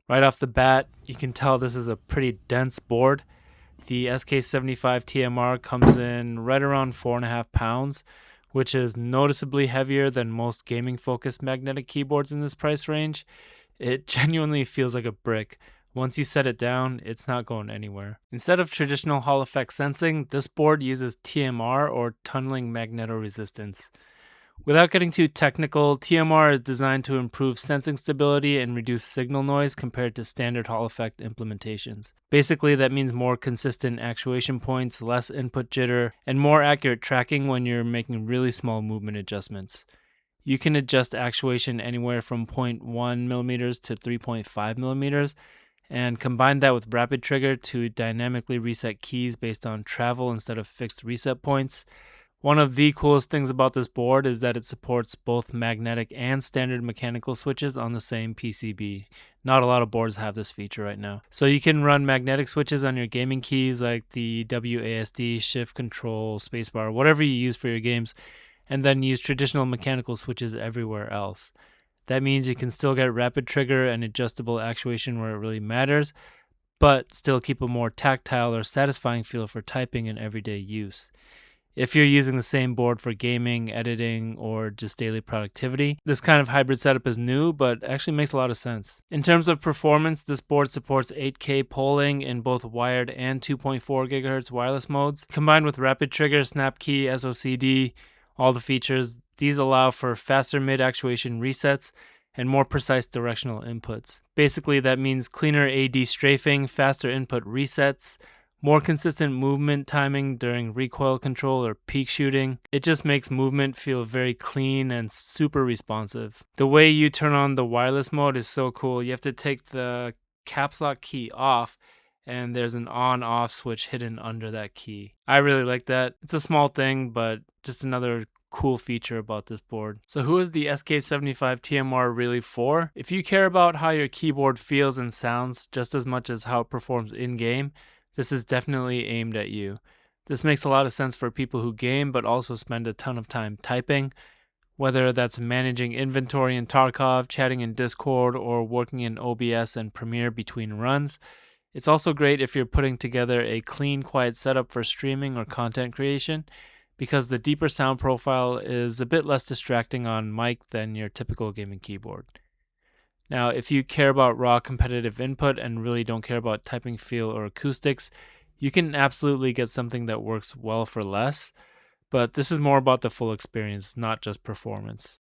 Right off the bat, you can tell this is a pretty dense board. The SK75 TMR comes in right around 4.5 pounds, which is noticeably heavier than most gaming focused magnetic keyboards in this price range. It genuinely feels like a brick. Once you set it down, it's not going anywhere. Instead of traditional Hall effect sensing, this board uses TMR or tunneling magnetoresistance. Without getting too technical, TMR is designed to improve sensing stability and reduce signal noise compared to standard Hall effect implementations. Basically, that means more consistent actuation points, less input jitter, and more accurate tracking when you're making really small movement adjustments. You can adjust actuation anywhere from 0.1 millimeters to 3.5 millimeters, and combine that with rapid trigger to dynamically reset keys based on travel instead of fixed reset points. One of the coolest things about this board is that it supports both magnetic and standard mechanical switches on the same PCB. Not a lot of boards have this feature right now. So you can run magnetic switches on your gaming keys like the WASD, shift control, spacebar, whatever you use for your games, and then use traditional mechanical switches everywhere else. That means you can still get rapid trigger and adjustable actuation where it really matters, but still keep a more tactile or satisfying feel for typing in everyday use. If you're using the same board for gaming, editing, or just daily productivity, this kind of hybrid setup is new, but actually makes a lot of sense. In terms of performance, this board supports 8K polling in both wired and 2.4 GHz wireless modes. Combined with rapid trigger, snap key, SOCD, all the features, these allow for faster mid-actuation resets and more precise directional inputs. Basically, that means cleaner AD strafing, faster input resets, more consistent movement timing during recoil control or peak shooting. It just makes movement feel very clean and super responsive. The way you turn on the wireless mode is so cool. You have to take the caps lock key off, and there's an on-off switch hidden under that key. I really like that. It's a small thing, but just another cool feature about this board. So who is the SK75 TMR really for? If you care about how your keyboard feels and sounds just as much as how it performs in-game, this is definitely aimed at you. This makes a lot of sense for people who game but also spend a ton of time typing, whether that's managing inventory in Tarkov, chatting in Discord, or working in OBS and Premiere between runs. It's also great if you're putting together a clean, quiet setup for streaming or content creation, because the deeper sound profile is a bit less distracting on mic than your typical gaming keyboard. Now, if you care about raw competitive input and really don't care about typing feel or acoustics, you can absolutely get something that works well for less, but this is more about the full experience, not just performance.